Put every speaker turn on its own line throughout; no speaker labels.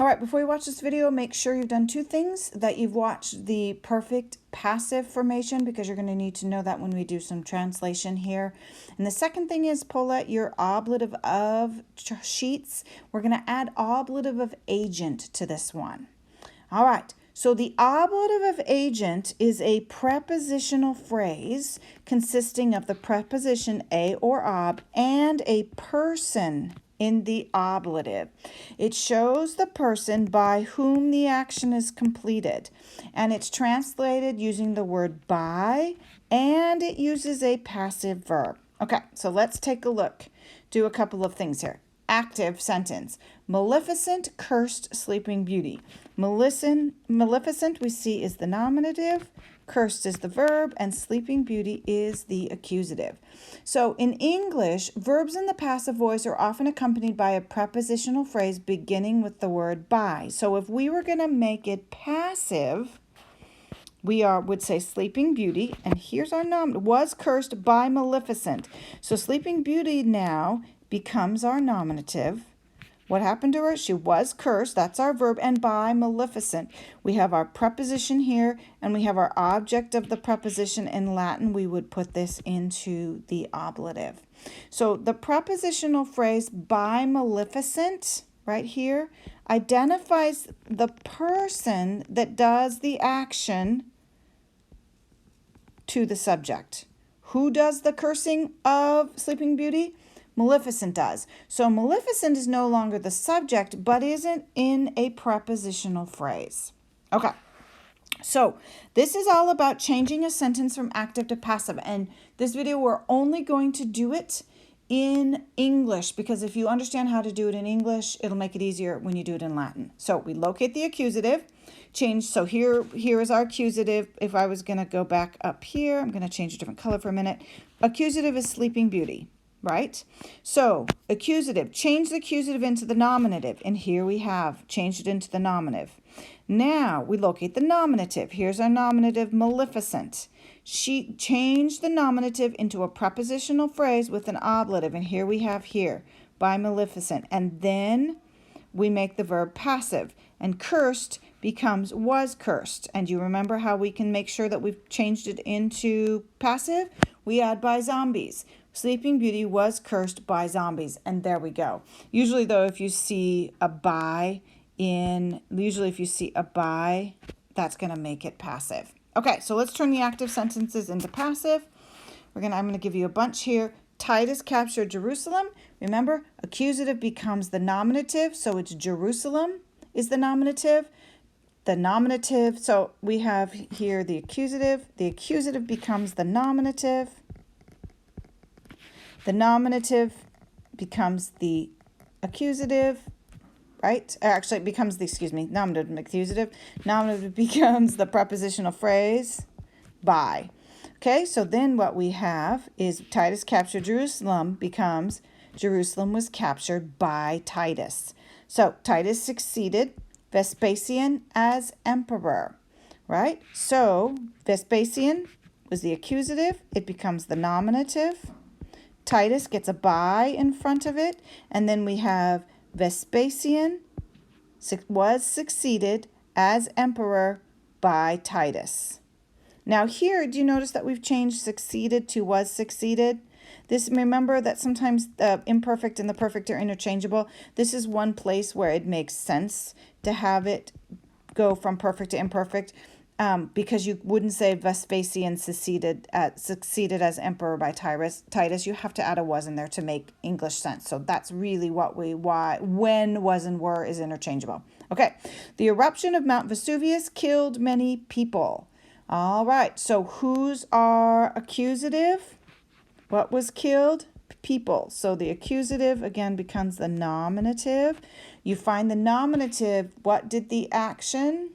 All right, before you watch this video, make sure you've done two things, that you've watched the perfect passive formation, because you're going to need to know that when we do some translation here. And the second thing is pull out your ablative of sheets. We're going to add ablative of agent to this one. All right, so the ablative of agent is a prepositional phrase consisting of the preposition a or ab and a person in the ablative. It shows the person by whom the action is completed, and it's translated using the word by, and it uses a passive verb. Okay, so let's take a look. Do a couple of things here. Active sentence. Maleficent cursed Sleeping Beauty. Maleficent we see is the nominative, cursed is the verb, and Sleeping Beauty is the accusative. So in English, verbs in the passive voice are often accompanied by a prepositional phrase beginning with the word by. So if we were going to make it passive, we would say Sleeping Beauty, and here's our nominative, was cursed by Maleficent. So Sleeping Beauty now becomes our nominative. What happened to her? She was cursed. That's our verb. And by Maleficent. We have our preposition here, and we have our object of the preposition. In Latin, we would put this into the ablative. So the prepositional phrase by Maleficent, right here, identifies the person that does the action to the subject. Who does the cursing of Sleeping Beauty? Maleficent does. So Maleficent is no longer the subject, but isn't in a prepositional phrase. Okay, so this is all about changing a sentence from active to passive. And this video, we're only going to do it in English, because if you understand how to do it in English, it'll make it easier when you do it in Latin. So we locate the accusative, change. So here is our accusative. If I was going to go back up here, I'm going to change a different color for a minute. Accusative is Sleeping Beauty. Right? So, accusative, change the accusative into the nominative. And here we have changed it into the nominative. Now, we locate the nominative. Here's our nominative, Maleficent. She changed the nominative into a prepositional phrase with an ablative. And here we have here, by Maleficent. And then we make the verb passive. And cursed becomes was cursed. And you remember how we can make sure that we've changed it into passive? We add by zombies. Sleeping Beauty was cursed by zombies, and there we go. Usually, though, if you see a by, that's going to make it passive. Okay, so let's turn the active sentences into passive. I'm going to give you a bunch here. Titus captured Jerusalem. Remember, accusative becomes the nominative, so it's Jerusalem is the nominative. The nominative, so we have here the accusative. The accusative becomes the nominative. The nominative becomes the accusative, right? Actually, it becomes the, nominative and accusative. Nominative becomes the prepositional phrase, by. Okay, so then what we have is Titus captured Jerusalem becomes Jerusalem was captured by Titus. So Titus succeeded Vespasian as emperor, right? So Vespasian was the accusative. It becomes the nominative. Titus gets a by in front of it, and then we have Vespasian was succeeded as emperor by Titus. Now here, do you notice that we've changed succeeded to was succeeded? Remember that sometimes the imperfect and the perfect are interchangeable. This is one place where it makes sense to have it go from perfect to imperfect. Because you wouldn't say Vespasian succeeded as emperor by Titus. You have to add a was in there to make English sense. So that's really when was and were is interchangeable. Okay, the eruption of Mount Vesuvius killed many people. All right, so who's our accusative? What was killed? People. So the accusative again becomes the nominative. You find the nominative. What did the action?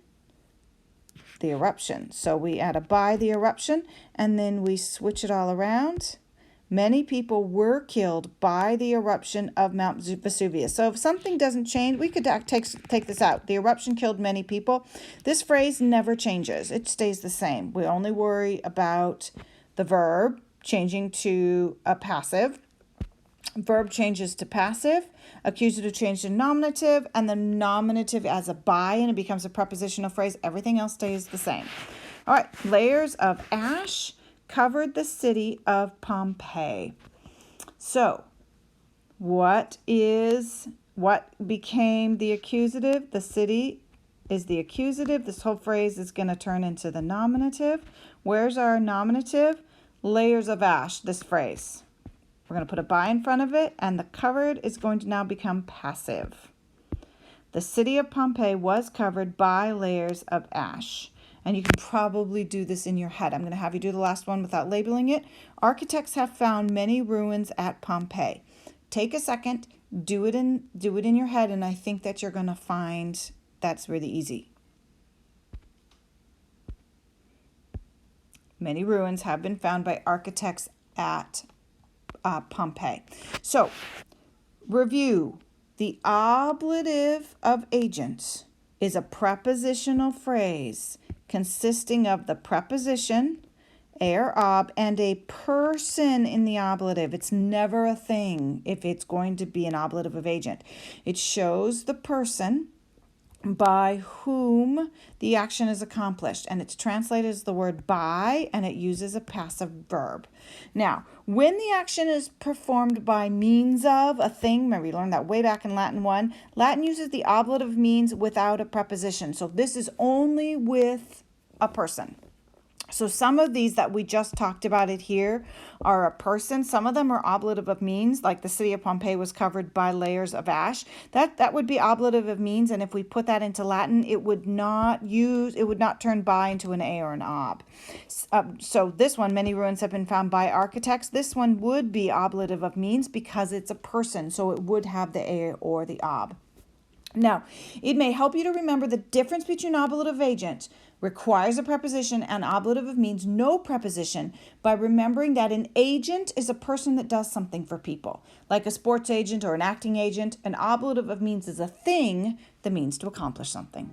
The eruption. So we add a by the eruption, and then we switch it all around. Many people were killed by the eruption of Mount Vesuvius. So if something doesn't change, we could take this out. The eruption killed many people. This phrase never changes. It stays the same. We only worry about the verb changing to a passive. Verb changes to passive, accusative changed to nominative, and the nominative as a by, and it becomes a prepositional phrase. Everything else stays the same. All right, layers of ash covered the city of Pompeii. So, what became the accusative? The city is the accusative. This whole phrase is going to turn into the nominative. Where's our nominative? Layers of ash, this phrase. We're going to put a by in front of it, and the covered is going to now become passive. The city of Pompeii was covered by layers of ash. And you can probably do this in your head. I'm going to have you do the last one without labeling it. Architects have found many ruins at Pompeii. Take a second, do it in your head, and I think that you're going to find that's really easy. Many ruins have been found by architects at Pompeii. So, review. The ablative of agent is a prepositional phrase consisting of the preposition, a or ob, and a person in the ablative. It's never a thing if it's going to be an ablative of agent. It shows the person by whom the action is accomplished, and it's translated as the word by, and it uses a passive verb. Now, when the action is performed by means of a thing, remember we learned that way back in Latin 1, Latin uses the ablative means without a preposition, so this is only with a person. So some of these that we just talked about it here are a person. Some of them are ablative of means, like the city of Pompeii was covered by layers of ash. That would be ablative of means, and if we put that into Latin, it would not turn by into an a or an ob. So this one, many ruins have been found by architects. This one would be ablative of means because it's a person, so it would have the a or the ob. Now, it may help you to remember the difference between ablative agent requires a preposition and ablative of means no preposition by remembering that an agent is a person that does something for people, like a sports agent or an acting agent. An ablative of means is a thing that means to accomplish something.